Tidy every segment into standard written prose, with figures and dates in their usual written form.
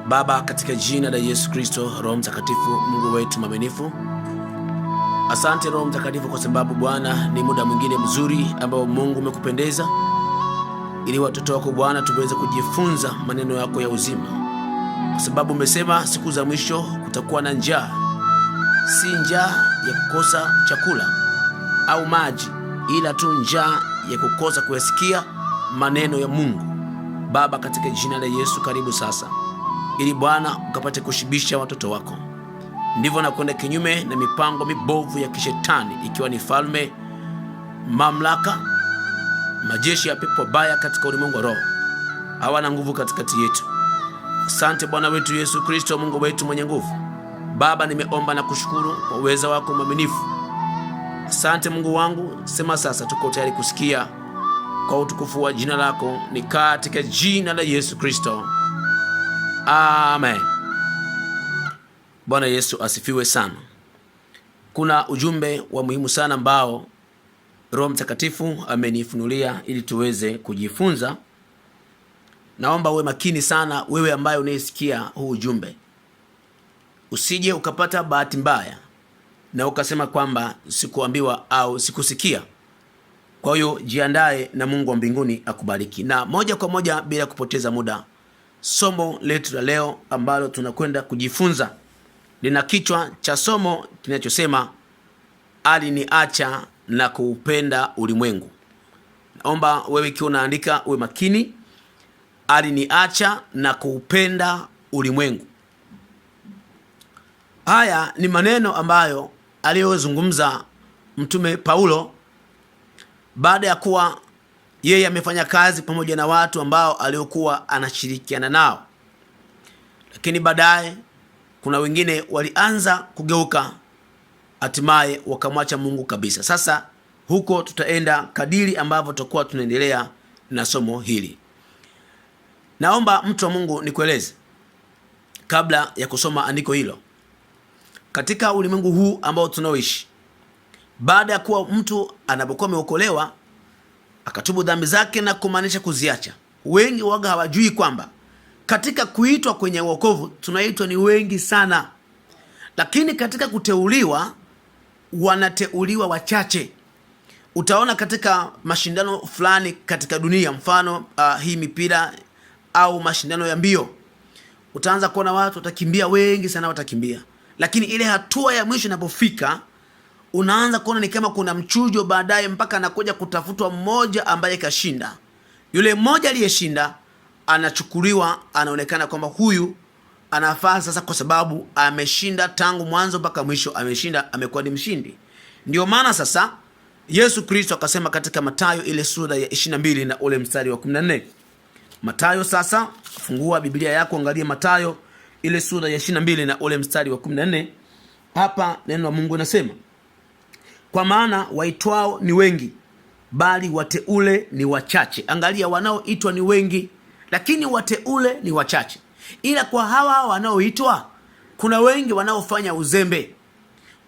Baba, katika jina la Yesu Kristo, Roho Mtakatifu, Mungu wetu mwaminifu, asante Roho Mtakatifu kwa sababu Bwana ni muda mwingine mzuri ambao Mungu umekupendeza ili watoto wako Bwana tuweze kujifunza maneno yako ya uzima, kwa sababu umesema siku za mwisho kutakuwa na njaa, si njaa ya kukosa chakula au maji, ila tu njaa ya kukosa kuyasikia maneno ya Mungu. Baba, katika jina la Yesu, karibu sasa ili Bwana ukapate kushibisha watoto wako. Ndivyo nakwenda kinyume na mipango mibovu ya kishetani, ikiwa ni falme, mamlaka, majeshi ya pepo baya katika ulimwengu wa roho. Hawana nguvu katikati yetu. Asante Bwana wetu Yesu Kristo, Mungu wetu mwenye nguvu. Baba, nimeomba na kushukuru kwa uweza wako mwaminifu. Asante Mungu wangu, sema sasa tuko tayari kusikia kwa utukufu wa jina lako, ni katika jina la Yesu Kristo. Amen. Bwana Yesu asifiwe sana. Kuna ujumbe wa muhimu sana ambao Roho Mtakatifu amenifunulia ili tuweze kujifunza. Naomba uwe makini sana, wewe ambaye unayesikia huu ujumbe. Usije ukapata bahati mbaya na ukasema kwamba sikuambiwa au sikusikia. Kwa hiyo jiandae na Mungu wa mbinguni akubariki. Na moja kwa moja bila kupoteza muda, somo letu la leo ambalo tunakwenda kujifunza lina kichwa cha somo kinachosema aliniacha na kuupenda ulimwengu. Naomba wewe ikiwa unaandika uwe makini. Aliniacha na kuupenda ulimwengu. Haya ni maneno ambayo aliyozungumza Mtume Paulo baada ya kuwa yeye amefanya kazi pamoja na watu ambao aliokuwa anashirikiana nao, lakini baadaye kuna wengine walianza kugeuka, hatimaye wakamwacha Mungu kabisa. Sasa huko tutaenda kadiri ambavyo tutakuwa tunaendelea na somo hili. Naomba mtu wa Mungu nikueleze kabla ya kusoma andiko hilo. Katika ulimwengu huu ambao tunaoishi, baada ya kuwa mtu anapokuwa ameokolewa akatubu dhambi zake na kumaanisha kuziacha, wengi waga hawajui kwamba katika kuitwa kwenye wokovu tunaitwa ni wengi sana, lakini katika kuteuliwa wanateuliwa wachache. Utaona katika mashindano fulani katika dunia, mfano hii mipira au mashindano ya mbio, utaanza kuona watu watakimbia, wengi sana watakimbia, lakini ile hatua ya mwisho inapofika unaanza kuona ni kama kuna mchujo baadaye, mpaka anakuja kutafutwa mmoja ambaye kashinda. Yule mmoja aliyeshinda anachukuliwa, anaonekana kwamba huyu anafaa sasa, kwa sababu ameshinda tangu mwanzo mpaka mwisho, ameshinda, amekuwa ni mshindi. Ndio maana sasa Yesu Kristo akasema katika Mathayo ile sura ya 22 na ule mstari wa 14. Mathayo, sasa fungua Biblia yako, angalia Mathayo ile sura ya 22 na ule mstari wa 14. Hapa neno la Mungu linasema, kwa maana waitwao ni wengi, bali wateule ni wachache. Angalia, wanaoitwa ni wengi, lakini wateule ni wachache. Ila kwa hawa wanaoitwa kuna wengi wanaofanya uzembe.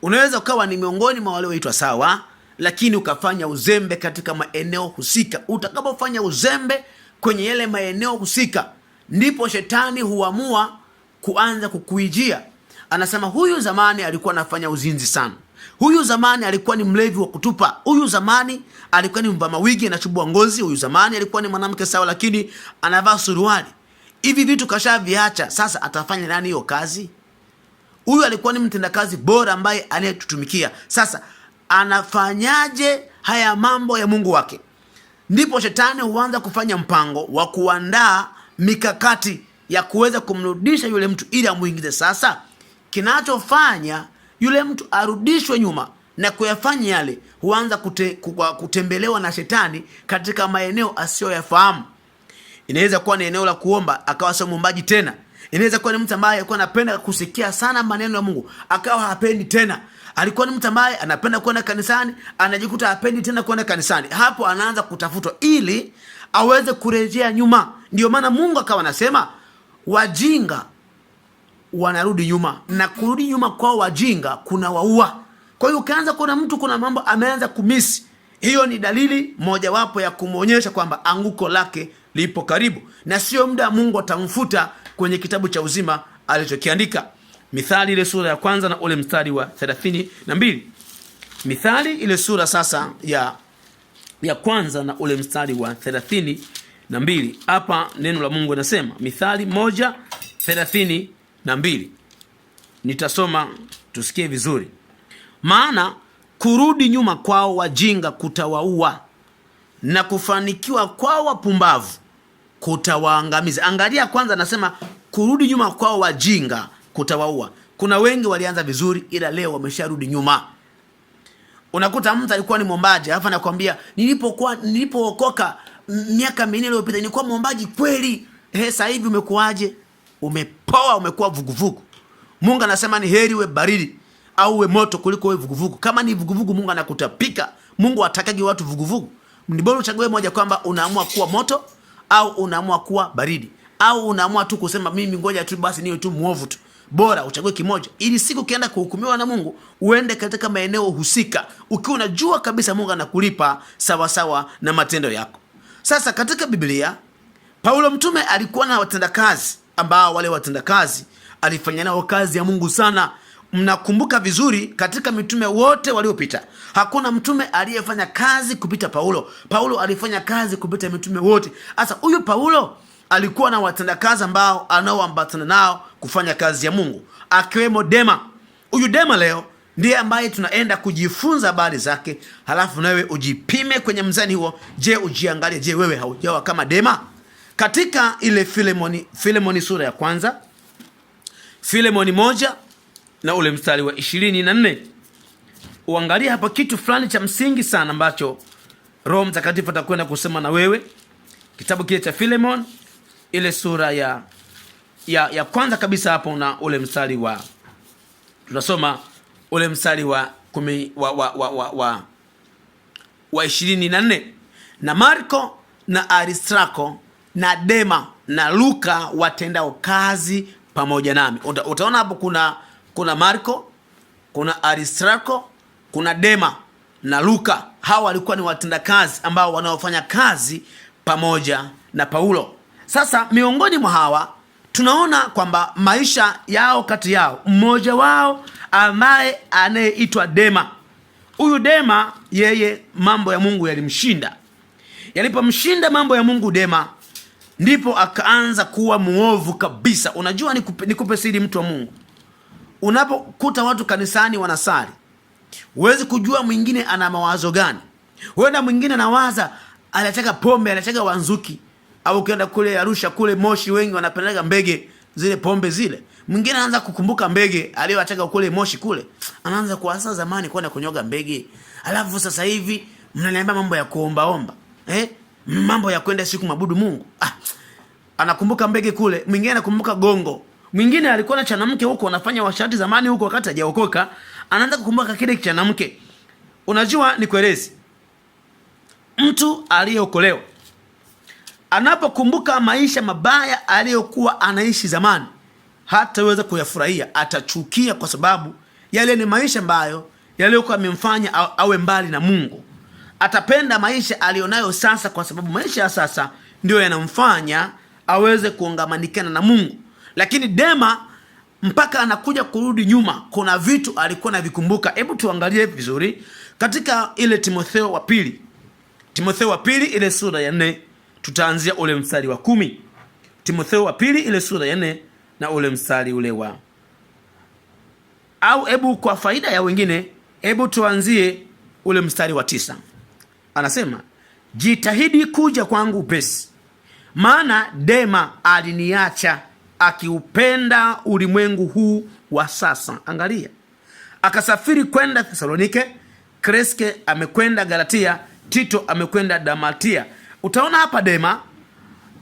Unaweza ukawa ni miongoni mwa walioitwa, sawa, lakini ukafanya uzembe katika maeneo husika. Utakapofanya uzembe kwenye yale maeneo husika, ndipo shetani huamua kuanza kukuijia. Anasema, huyu zamani alikuwa anafanya uzinzi sana, huyu zamani alikuwa ni mlevi wa kutupa, huyu zamani alikuwa ni mvaa mawigi anachubua ngozi, huyu zamani alikuwa ni mwanamke sawa lakini anavaa suruali. Hivi vitu kashaviacha, sasa atafanya nani hiyo kazi? Huyu alikuwa ni mtendakazi bora ambaye anayetutumikia, sasa anafanyaje haya mambo ya Mungu wake? Ndipo shetani huanza kufanya mpango wa kuandaa mikakati ya kuweza kumrudisha yule mtu ili amuingize. Sasa kinachofanya yule mtu arudishwe nyuma na kuyafanya yale, huanza kutembelewa na shetani katika maeneo asiyoyafahamu. Inaweza kuwa ni eneo la kuomba, akawa sio muombaji tena. Inaweza kuwa ni mtu ambaye alikuwa anapenda kusikia sana maneno ya Mungu, akawa hapendi tena. Alikuwa ni mtu ambaye anapenda kwenda kanisani, anajikuta hapendi tena kwenda kanisani. Hapo anaanza kutafutwa ili aweze kurejea nyuma. Ndio maana Mungu akawa anasema wajinga wanarudi nyuma, na kurudi nyuma kwa wajinga kuna waua. Kwa hiyo ukianza kuona mtu kuna mambo ameanza kumisi, hiyo ni dalili mojawapo ya kumuonyesha kwamba anguko lake lipo karibu, na sio muda Mungu atamfuta kwenye kitabu cha uzima alichokiandika. Mithali ile sura ya kwanza na ule mstari wa 32. Mithali ile sura sasa ya kwanza na ule mstari wa 32. Hapa neno la Mungu linasema, Mithali 1:32. Nitasoma tusikie vizuri. Maana kurudi nyuma kwao wajinga kutawaua, na kufanikiwa kwao wapumbavu kutawaangamiza. Angalia kwanza, anasema kurudi nyuma kwao wajinga kutawaua. Kuna wengi walianza vizuri, ila leo wamesharudi nyuma. Unakuta mtu alikuwa ni mwombaji, alafu anakuambia nilipookoka miaka 4 iliyopita nilikuwa mwombaji kweli. Sasa hivi umekuaje? Umepoa, umekuwa vuguvugu. Mungu anasema ni heri we baridi au we moto kuliko we vuguvugu. Kama ni vuguvugu, Mungu anakutapika. Mungu hatakagi watu vuguvugu. Ni bora uchague moja, kwamba unaamua kuwa moto au unaamua kuwa baridi, au unaamua tu kusema mimi ngoja tu basi niwe tu muovu tu. Bora uchague kimoja, ili siku ukienda kuhukumiwa na Mungu uende katika maeneo husika ukiwa unajua kabisa Mungu anakulipa sawa sawa na matendo yako. Sasa katika Biblia, Paulo mtume alikuwa na watendakazi ambao wale watendakazi alifanya nao kazi ya Mungu sana. Mnakumbuka vizuri, katika mitume wote waliopita hakuna mtume aliyefanya kazi kupita Paulo. Paulo alifanya kazi kupita mitume wote. Sasa huyu Paulo alikuwa na watendakazi ambao anaoambatana nao kufanya kazi ya Mungu, akiwemo Dema. Huyu Dema leo ndiye ambaye tunaenda kujifunza habari zake, halafu nawe ujipime kwenye mzani huo. Je, ujiangalie, je wewe haujawa kama Dema? Katika ile Filemoni sura ya kwanza, Filemoni 1 na ule mstari wa 24, uangalie hapa kitu fulani cha msingi sana ambacho Roho Mtakatifu atakwenda kusema na wewe. Kitabu kile cha Filemon ile sura ya kwanza kabisa, hapo na ule mstari wa, tunasoma ule mstari wa 24. Na Marko na Aristarko na Dema na Luka watendao kazi pamoja nami. Utaona hapo kuna Marko, kuna Aristarko, kuna Dema na Luka. Hawa walikuwa ni watendakazi ambao wanaofanya kazi pamoja na Paulo. Sasa miongoni mwa hawa tunaona kwamba maisha yao, kati yao mmoja wao ambaye anayeitwa Dema. Huyu Dema, yeye mambo ya Mungu yalimshinda. Yalipomshinda mambo ya Mungu Dema, ndipo akaanza kuwa muovu kabisa. Unajua, nikupe siri, mtu wa Mungu, unapokuta watu kanisani wanasali, huwezi kujua mwingine ana mawazo gani. Huenda mwingine anawaza anataka pombe, anataka wanzuki, au ukienda kule Arusha kule Moshi wengi wanapeleka mbege, zile pombe zile. Mwingine anaanza kukumbuka mbege aliyotaka kule Moshi kule, anaanza kuwaza zamani kwenda kunyoga mbege, alafu sasa hivi mnaniambia mambo ya kuombaomba, mambo ya kwenda siku mabudu Mungu. Anakumbuka mbege kule. Mwingine anakumbuka gongo. Mwingine alikuwa na chanamke huko anafanya washati zamani huko wakati hajaokoka, anaanza kukumbuka kile chanamke. Unajua, nikueleze, mtu aliyeokolewa anapokumbuka maisha mabaya aliyokuwa anaishi zamani, hataweza kuyafurahia, atachukia, kwa sababu yale ni maisha ambayo yaliyokuwa yamemfanya awe mbali na Mungu. Atapenda maisha alionayo sasa, kwa sababu maisha ya sasa ndio yanamfanya aweze kuungamanikana na Mungu. Lakini Dema, mpaka anakuja kurudi nyuma, kuna vitu alikuwa anavikumbuka. Hebu tuangalie vizuri katika ile Timotheo wa pili ile sura ya 4, tutaanzia ule mstari wa 10. Timotheo wa pili ile sura ya 4 na ule mstari ule wa, au hebu kwa faida ya wengine, hebu tuanzie ule mstari wa 9. Anasema, jitahidi kuja kwangu upesi, maana Dema aliniacha akiupenda ulimwengu huu wa sasa. Angalia, akasafiri kwenda Thesalonike, Kreske amekwenda Galatia, Tito amekwenda Dalmatia. Utaona hapa Dema,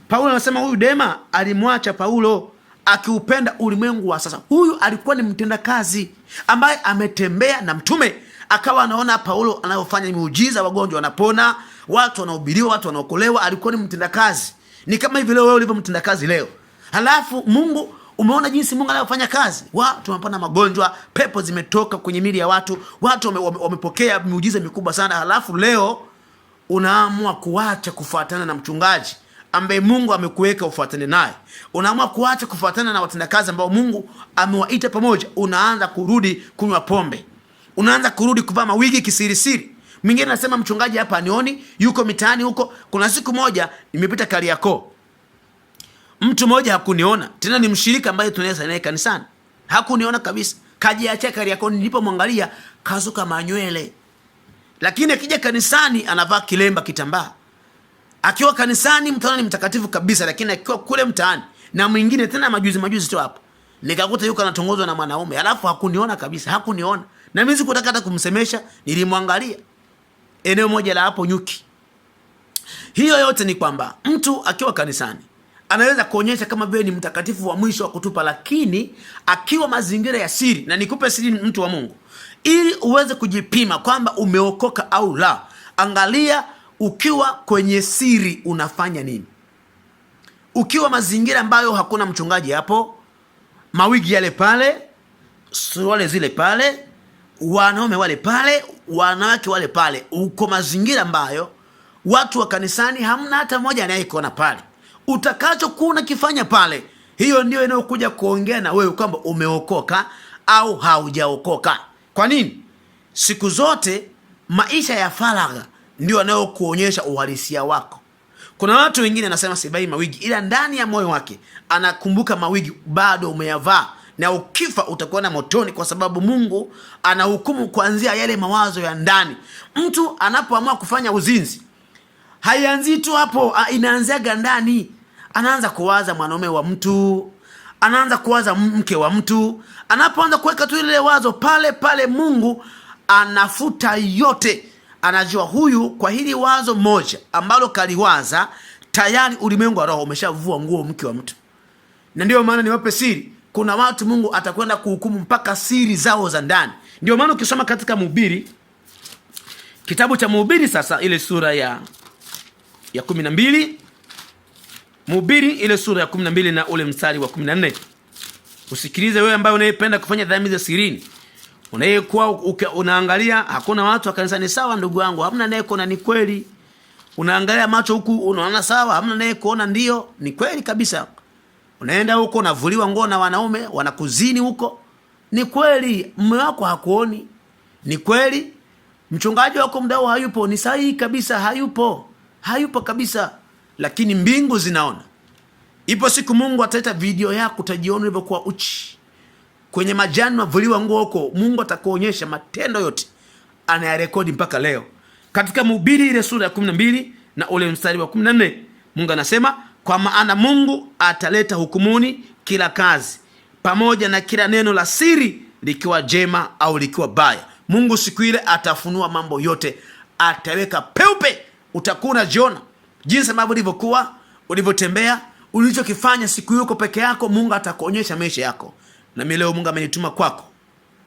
Paulo anasema huyu Dema alimwacha Paulo akiupenda ulimwengu wa sasa. Huyu alikuwa ni mtendakazi ambaye ametembea na mtume, akawa anaona Paulo anayofanya miujiza, wagonjwa wanapona, watu wanahubiriwa, watu wanaokolewa. Alikuwa ni mtendakazi. Ni kama hivi leo wewe ulivyo mtendakazi leo. Halafu Mungu, umeona jinsi Mungu anayofanya kazi. Watu wanapona magonjwa, pepo zimetoka kwenye miili ya watu, watu wamepokea miujiza mikubwa sana. Halafu leo unaamua kuacha kufuatana na mchungaji ambaye Mungu amekuweka ufuatane naye. Unaamua kuacha kufuatana na watendakazi ambao Mungu amewaita pamoja, unaanza kurudi kunywa pombe, unaanza kurudi kuvaa mawigi kisirisiri. Mwingine anasema mchungaji hapa anioni, yuko mitaani huko. Kuna siku moja nimepita Kariakoo, mtu mmoja hakuniona tena, ni mshirika ambaye tunaweza naye kanisani, hakuniona kabisa. Kajiacha Kariakoo, nilipomwangalia kazuka manywele, lakini akija kanisani anavaa kilemba kitambaa. Akiwa kanisani mtaani ni mtakatifu kabisa, lakini akiwa kule mtaani. Na mwingine tena majuzi tu hapo nikakuta yuko anatongozwa na mwanaume, alafu hakuniona kabisa, hakuniona. Na mimi sikutaka hata kumsemesha, nilimwangalia eneo moja la hapo Nyuki. Hiyo yote ni kwamba mtu akiwa kanisani anaweza kuonyesha kama vile ni mtakatifu wa mwisho wa kutupa, lakini akiwa mazingira ya siri. Na nikupe siri, mtu wa Mungu, ili uweze kujipima kwamba umeokoka au la. Angalia ukiwa kwenye siri unafanya nini. Ukiwa mazingira ambayo hakuna mchungaji hapo, mawigi yale pale, suruali zile pale, wanaume wale pale, wanawake wale pale, uko mazingira ambayo watu wa kanisani hamna hata mmoja anayekuona pale, utakachokuwa unakifanya pale, hiyo ndio inayokuja kuongea na wewe kwamba umeokoka au haujaokoka. Kwa nini? Siku zote maisha ya faragha ndio yanayokuonyesha uhalisia wako. Kuna watu wengine anasema sibai mawigi, ila ndani ya moyo wake anakumbuka mawigi bado umeyavaa, na ukifa utakuwa na motoni, kwa sababu Mungu anahukumu kuanzia yale mawazo ya ndani. Mtu anapoamua kufanya uzinzi, haianzi tu hapo, inaanzia ndani. Anaanza kuwaza mwanaume wa mtu, anaanza kuwaza mke wa mtu. Anapoanza kuweka tu ile wazo pale pale, Mungu anafuta yote. Anajua huyu kwa hili wazo moja ambalo kaliwaza, tayari ulimwengu wa roho umeshavua nguo mke wa mtu. Na ndio maana niwape siri, kuna watu Mungu atakwenda kuhukumu mpaka siri zao za ndani. Ndio maana ukisoma katika Mhubiri, kitabu cha Mhubiri sasa, ile sura ya 12, Mhubiri ile sura ya 12 na ule mstari wa 14. Usikilize wewe ambaye unayependa kufanya dhambi za sirini, unayekuwa unaangalia hakuna watu wa kanisani. Sawa ndugu wangu, hamna naye kuona, ni kweli. Unaangalia macho huku unaona sawa, hamna naye kuona, ndio ni kweli kabisa. Unaenda huko unavuliwa nguo na wanaume wanakuzini huko, ni kweli. Mume wako hakuoni, ni kweli. Mchungaji wako mdau hayupo, ni sahihi kabisa, hayupo kabisa, lakini mbingu zinaona. Ipo siku Mungu ataleta video yako, utajiona ulivyokuwa uchi kwenye majani mavuliwa nguo huko. Mungu atakuonyesha matendo yote, anayarekodi mpaka leo. Katika Mhubiri ile sura ya 12 na ule mstari wa 14, Mungu anasema, kwa maana Mungu ataleta hukumuni kila kazi pamoja na kila neno la siri, likiwa jema au likiwa baya. Mungu siku ile atafunua mambo yote, ataweka peupe. Utakuwa unajiona jinsi ambavyo ulivyokuwa, ulivyotembea, ulichokifanya siku hiyo peke yako. Mungu atakuonyesha maisha yako. Na mimi leo Mungu amenituma kwako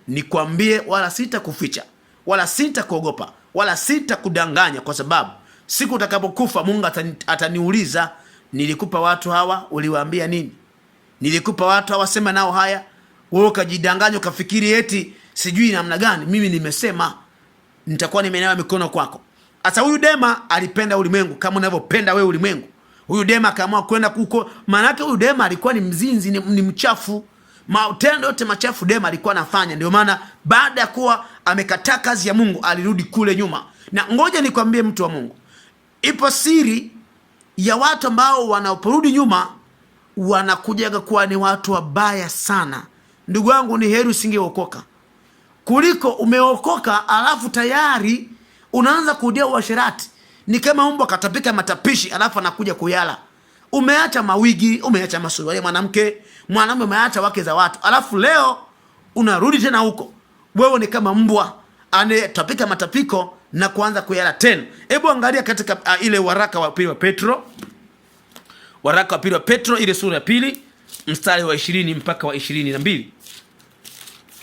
nikwambie, wala sitakuficha, wala sitakuogopa, wala sitakudanganya, kwa sababu siku utakapokufa Mungu ataniuliza, nilikupa watu hawa, uliwaambia nini? Nilikupa watu hawa, sema nao haya, wewe ukajidanganya ukafikiri eti sijui namna gani. Mimi nimesema nitakuwa nimenawa mikono kwako. Sasa huyu Dema alipenda ulimwengu kama unavyopenda wewe ulimwengu. Huyu Dema akaamua kwenda huko, maana yake huyu Dema alikuwa ni mzinzi, ni mchafu. Matendo yote machafu Dema alikuwa anafanya. Ndio maana baada ya kuwa amekataa kazi ya Mungu alirudi kule nyuma. Na ngoja nikwambie mtu wa Mungu, ipo siri ya watu ambao wanaporudi nyuma wanakujaga kuwa ni watu wabaya sana. Ndugu wangu, ni heri usingeokoka kuliko umeokoka alafu tayari unaanza kurudia uasherati. Ni kama mbwa katapika matapishi alafu anakuja kuyala. Umeacha mawigi, umeacha masuruali mwanamke, mwanamume umeacha wake za watu, alafu leo unarudi tena huko. Wewe ni kama mbwa anetapika matapiko na kuanza kuyala tena. Hebu angalia katika ile waraka wa pili wa Petro. Waraka wa pili wa Petro ile sura ya 2 mstari wa 20 mpaka wa 22.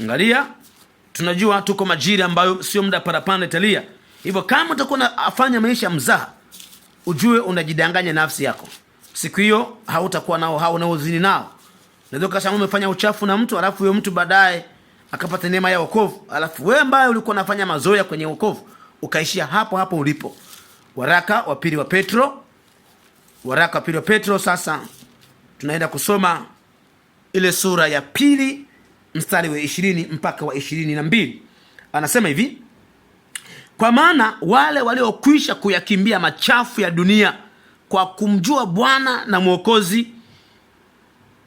Angalia, tunajua tuko majira ambayo sio muda parapanda italia. Hivyo kama utakuwa unafanya maisha mzaha, ujue unajidanganya nafsi yako. Siku hiyo hautakuwa nao hao unaozini nao. Unaweza kasema umefanya uchafu na mtu, alafu huyo mtu baadaye akapata neema ya wokovu, alafu wewe ambaye ulikuwa unafanya mazoea kwenye wokovu ukaishia hapo hapo ulipo. Waraka wa pili wa Petro Waraka wa pili wa Petro. Sasa tunaenda kusoma ile sura ya pili mstari wa 20 mpaka wa 22. Anasema hivi: kwa maana wale waliokwisha kuyakimbia machafu ya dunia kwa kumjua Bwana na Mwokozi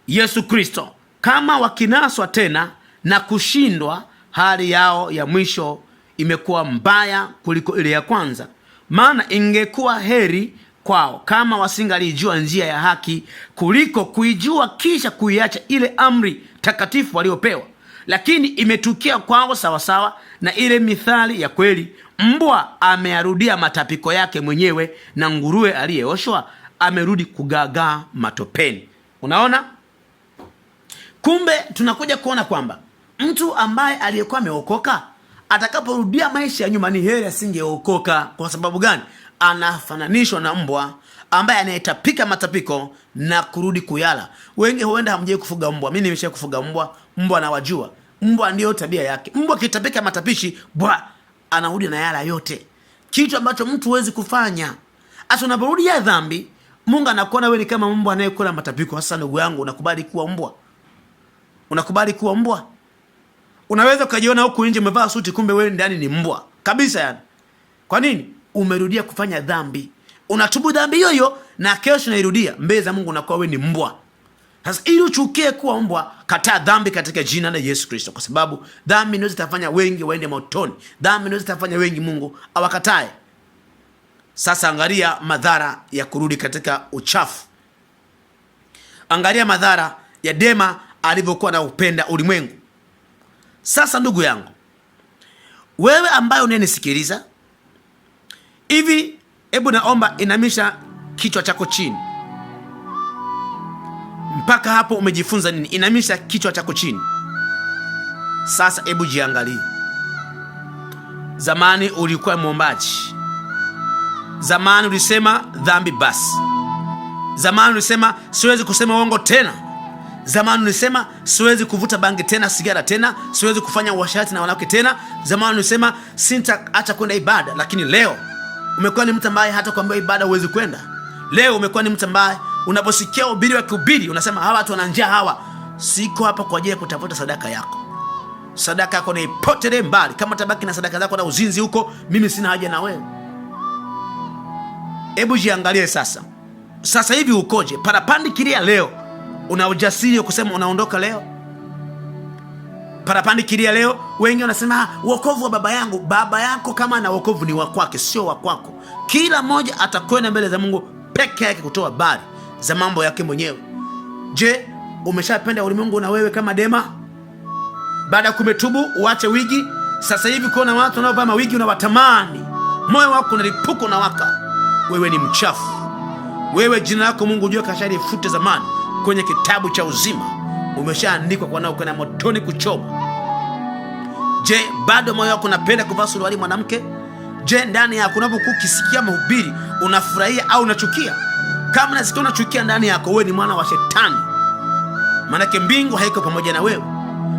Yesu Kristo, kama wakinaswa tena na kushindwa, hali yao ya mwisho imekuwa mbaya kuliko ile ya kwanza. Maana ingekuwa heri kwao kama wasingalijua njia ya haki, kuliko kuijua kisha kuiacha ile amri takatifu waliopewa. Lakini imetukia kwao sawasawa na ile mithali ya kweli, mbwa amearudia matapiko yake mwenyewe, na nguruwe aliyeoshwa amerudi kugagaa matopeni. Unaona? Kumbe tunakuja kuona kwamba mtu ambaye aliyekuwa ameokoka atakaporudia maisha ya nyuma ni heri asingeokoka. Kwa sababu gani? Anafananishwa na mbwa ambaye anayetapika matapiko na kurudi kuyala. Wengi huenda hamjai kufuga mbwa. Mimi nimesha kufuga mbwa. Mbwa nawajua. Mbwa ndio tabia yake. Mbwa kitapika matapishi, bwa, anarudi na yala yote. Kitu ambacho mtu huwezi kufanya. Hata unaporudi ya dhambi, Mungu anakuona wewe ni kama mbwa anayekula matapiko. Sasa ndugu yangu, unakubali kuwa mbwa? Unakubali kuwa mbwa? Unaweza ukajiona huku nje umevaa suti, kumbe wewe ndani ni mbwa kabisa yani. Kwa nini? Umerudia kufanya dhambi. Unatubu dhambi hiyo na kesho unairudia mbele za Mungu, unakuwa wewe ni mbwa. Sasa ili uchukie kuwa mbwa, kataa dhambi katika jina la Yesu Kristo, kwa sababu dhambi inaweza tafanya wengi waende motoni. Dhambi inaweza tafanya wengi Mungu awakatae. Sasa angalia madhara ya kurudi katika uchafu. Angalia madhara ya Dema alivyokuwa na upenda ulimwengu. Sasa ndugu yangu, wewe ambaye unanisikiliza hivi, hebu naomba inamisha kichwa chako chini. Mpaka hapo umejifunza nini? Inamisha kichwa chako chini. Sasa hebu jiangalie. Zamani ulikuwa mwombaji. Zamani ulisema dhambi basi. Zamani ulisema siwezi kusema uongo tena. Zamani ulisema siwezi kuvuta bangi tena, sigara tena, siwezi kufanya uasherati na wanawake tena. Zamani ulisema sitaacha kwenda ibada. Lakini leo umekuwa ni mtu ambaye hata kuambia ibada huwezi kwenda. Leo umekuwa ni mtu ambaye unaposikia ubiri wa kuhubiri unasema hawa watu wana njaa hawa. Siko hapa kwa ajili ya kutafuta sadaka yako. Sadaka yako ni ipotele mbali. Kama tabaki na sadaka zako na uzinzi huko, mimi sina haja na wewe. Hebu jiangalie sasa. Sasa hivi ukoje? Parapandi kilia leo. Una ujasiri wa kusema unaondoka leo? Parapandi kilia leo. Wengi wanasema wokovu wa baba yangu. Baba yako kama ana wokovu ni wa kwake, sio wa kwako. Kila mmoja atakwenda mbele za Mungu peke yake kutoa habari za mambo yake mwenyewe. Je, umeshapenda ulimwengu na wewe kama Dema? Baada ya kumetubu uache wigi. Sasa hivi kuna watu wanaovaa mawigi unawatamani. Moyo wako unalipuka na waka. Wewe ni mchafu. Wewe jina lako Mungu jua kashalifute zamani kwenye kitabu cha uzima. Umeshaandikwa kwa nao kwenda motoni kuchoma. Je, bado moyo wako unapenda kuvaa suruali mwanamke? Je, ndani yako unapokuwa ukisikia mahubiri unafurahia au unachukia? Kama unasikia unachukia ndani yako, wewe ni mwana wa shetani. Maana mbingu haiko pamoja na wewe.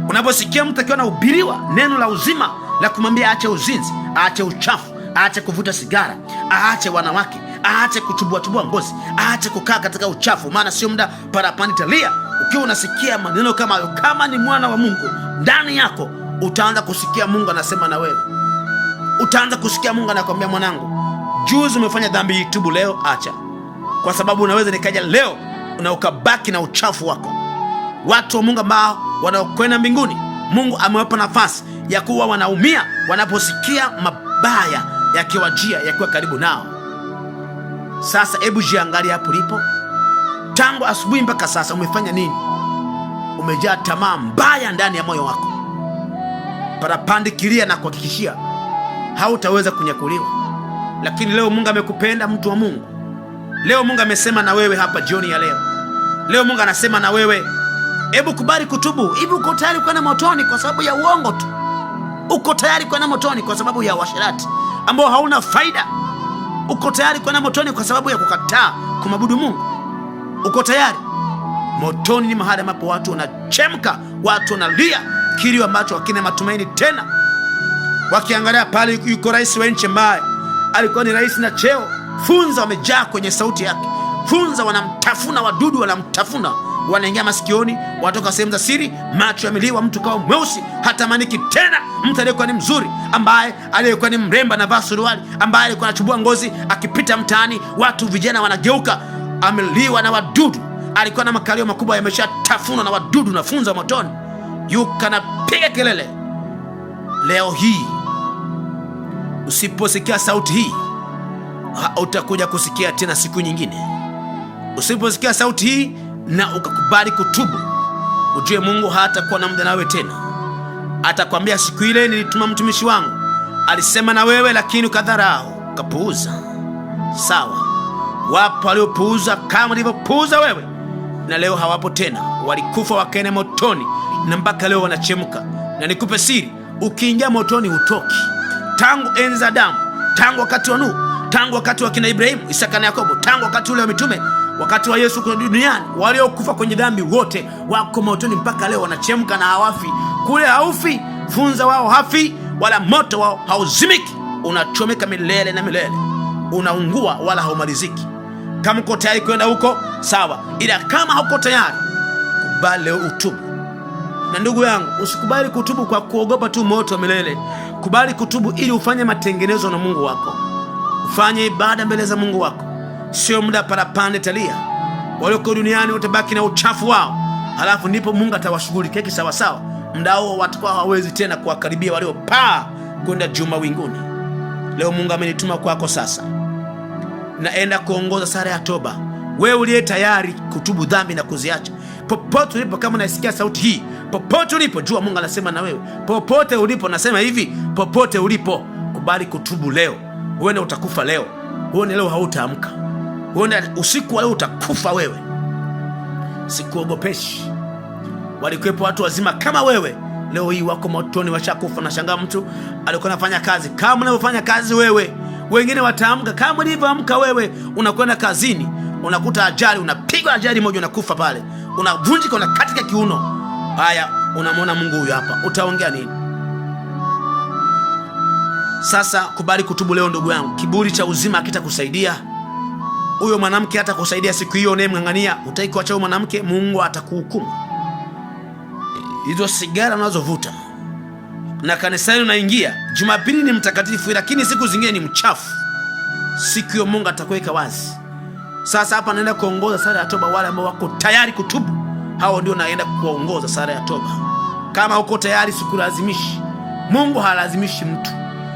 Unaposikia mtu akiwa anahubiriwa neno la uzima la kumwambia aache uzinzi, aache uchafu, aache kuvuta sigara, aache wanawake, aache kuchubua ngozi, aache kukaa katika uchafu, maana sio muda parapanda talia. Ukiwa unasikia maneno kama hayo, kama ni mwana wa Mungu ndani yako, utaanza kusikia Mungu anasema na wewe. Utaanza kusikia Mungu anakuambia, mwanangu, juzi umefanya dhambi, tubu leo, acha. Kwa sababu unaweza nikaja leo na ukabaki na uchafu wako. Watu wa Mungu ambao wanaokwenda mbinguni, Mungu amewapa nafasi ya kuwa wanaumia wanaposikia mabaya yakiwajia, yakiwa karibu nao. Sasa hebu jiangalia hapo ulipo. Tangu asubuhi mpaka sasa umefanya nini? Umejaa tamaa mbaya ndani ya moyo wako. Parapandi kilia na kuhakikishia hautaweza kunyakuliwa. Lakini leo Mungu amekupenda, mtu wa Mungu. Leo Mungu amesema na wewe hapa jioni ya leo. Leo Mungu anasema na wewe, hebu kubali kutubu. Hivi uko tayari kwenda motoni kwa sababu ya uongo tu? Uko tayari kwenda motoni kwa sababu ya uasherati ambao hauna faida? Uko tayari kwenda motoni kwa sababu ya kukataa kumwabudu Mungu? Uko tayari? Motoni ni mahali ambapo watu wanachemka, watu wanalia kilio ambacho hakina matumaini tena. Wakiangalia pale yuko rais wa nchi ambaye alikuwa ni rais na cheo, funza wamejaa kwenye sauti yake. funza wanamtafuna, wadudu wanamtafuna, wanaingia masikioni, watoka sehemu za siri, macho yameliwa, mtu kawa mweusi, hatamaniki tena. Mtu aliyekuwa ni mzuri, ambaye aliyekuwa ni mrembo, anavaa suruali, ambaye alikuwa anachubua ngozi, akipita mtaani watu vijana wanageuka, ameliwa na wadudu. Alikuwa na makalio makubwa, yameshatafunwa na wadudu na funza motoni. Yuka napiga kelele. Leo hii usiposikia sauti hii, utakuja kusikia tena siku nyingine. Usiposikia sauti hii na ukakubali kutubu, ujue Mungu hatakuwa na muda nawe tena. Atakwambia, siku ile nilituma mtumishi wangu, alisema na wewe, lakini ukadharau, ukapuuza. Sawa, wapo waliopuuza kama ulivyopuuza wewe, na leo hawapo tena. Walikufa wakaenda motoni, na mpaka leo wanachemka. Na nikupe siri, ukiingia motoni hutoki. Tangu enzi za Adamu, tangu wakati wa Nuhu, tangu wakati wa kina Ibrahimu, Isaka na Yakobo, tangu wakati ule wa mitume, wakati wa Yesu kwa duniani, waliokufa kwenye dhambi wote wako motoni mpaka leo, wanachemka na hawafi. Kule haufi, funza wao hafi, wala moto wao hauzimiki. Unachomeka milele na milele, unaungua wala haumaliziki. Kama uko tayari kwenda huko, sawa, ila kama hauko tayari, kubali leo utubu. Na ndugu yangu, usikubali kutubu kwa kuogopa tu moto wa milele. Kubali kutubu ili ufanye matengenezo na Mungu wako, ufanye ibada mbele za Mungu wako. Sio muda parapande talia. Walioko duniani utabaki na uchafu wao, halafu ndipo Mungu atawashughulikia kisawa sawa. Muda huo watakuwa hawezi tena kuwakaribia waliopaa kwenda juu mawinguni. Leo Mungu amenituma kwako sasa. Naenda kuongoza sala ya toba. Wewe uliye tayari kutubu dhambi na kuziacha, popote ulipo, kama unasikia sauti hii, popote ulipo, jua Mungu anasema na wewe. Popote ulipo, nasema hivi, popote ulipo, kubali kutubu leo. Huenda utakufa leo, huenda leo hautaamka, huenda usiku wa leo utakufa wewe. Sikuogopeshi. Walikuwepo watu wazima kama wewe, leo hii wako motoni, washakufa. Na shangaa mtu alikuwa anafanya kazi kama unavyofanya kazi wewe. Wengine wataamka kama ulivyoamka wewe, unakwenda kazini, unakuta ajali, unapigwa ajali moja, unakufa pale, unavunjika, unakatika kiuno. Haya, unamwona Mungu huyu hapa, utaongea nini? Sasa kubali kutubu leo ndugu yangu. Kiburi cha uzima hakitakusaidia. Huyo mwanamke hatakusaidia siku hiyo unayemng'ang'ania. Utaikuacha huyo mwanamke, Mungu atakuhukumu. Hizo sigara unazovuta na kanisani unaingia, Jumapili ni mtakatifu, lakini siku zingine ni mchafu. Siku hiyo Mungu atakuweka wazi. Sasa hapa naenda kuongoza sala ya toba. Wale ambao wako tayari kutubu, hao ndio naenda kuongoza sala ya toba. Kama uko tayari, sikulazimishi. Mungu halazimishi mtu,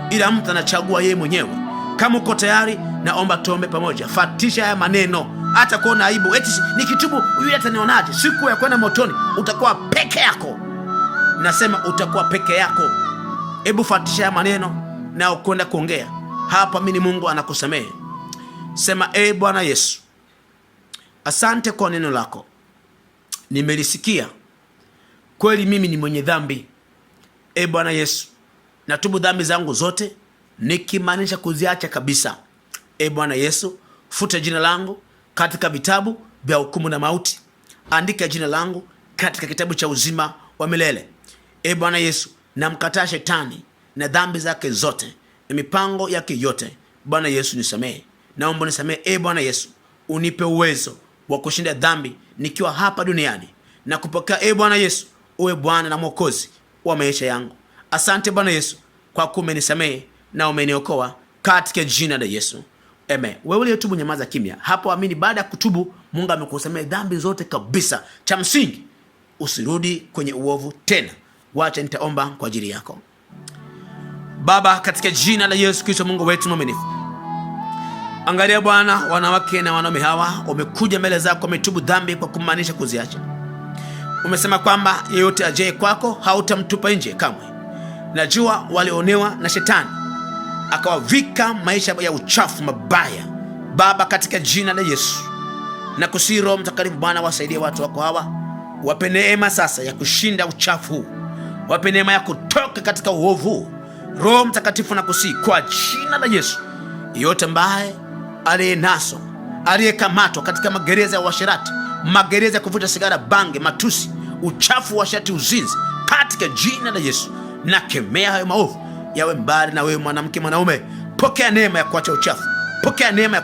ila mtu anachagua yeye mwenyewe. Kama uko tayari, naomba tuombe pamoja. Fatisha haya maneno, hata kuona aibu eti nikitubu huyu atanionaje. Siku ya kwenda motoni utakuwa peke yako. Nasema utakuwa peke yako. Hebu fatisha haya maneno na ukwenda kuongea hapa. Mimi Mungu anakusamehe. Sema, Bwana Yesu, asante kwa neno lako, nimelisikia. Kweli mimi ni mwenye dhambi. Bwana Yesu, natubu dhambi zangu zote, nikimaanisha kuziacha kabisa. Bwana Yesu, futa jina langu katika vitabu vya hukumu na mauti, andika jina langu katika kitabu cha uzima wa milele. Bwana Yesu, namkataa shetani na dhambi zake zote na mipango yake yote. Bwana Yesu, nisamehe. Naomba nisamehe. Bwana Yesu, unipe uwezo wa kushinda dhambi nikiwa hapa duniani na kupokea Bwana Yesu uwe Bwana na Mwokozi wa maisha yangu. Asante Bwana Yesu kwa kuwa umenisamehe na umeniokoa katika jina la Yesu. Amen. Wewe uliyetubu, nyamaza kimya. Hapo amini, baada ya kutubu Mungu amekusamehe dhambi zote kabisa. Cha msingi usirudi kwenye uovu tena. Wacha nitaomba kwa ajili yako. Baba, katika jina la Yesu Kristo, Mungu wetu mwaminifu, angalia Bwana, wanawake na wanaume hawa wamekuja mbele zako, wametubu dhambi kwa kumaanisha kuziacha. Umesema kwamba yeyote ajaye kwako hautamtupa nje kamwe. Najua walionewa na shetani akawavika maisha ya uchafu mabaya. Baba, katika jina la Yesu na kusihi Roho Mtakatifu Bwana, wasaidie watu wako hawa, wape neema sasa ya kushinda uchafu huu, wape neema ya kutoka katika uovu huu. Roho Mtakatifu, na kusihi kwa jina la Yesu, yote ambaye aliyenaswa, aliyekamatwa katika magereza ya uasherati, magereza ya kuvuta sigara, bange, matusi, uchafu wa shati, uzinzi, katika jina la Yesu nakemea hayo maovu yawe mbali na wewe. Mwanamke, mwanaume, pokea neema ya kuacha uchafu, pokea neema ya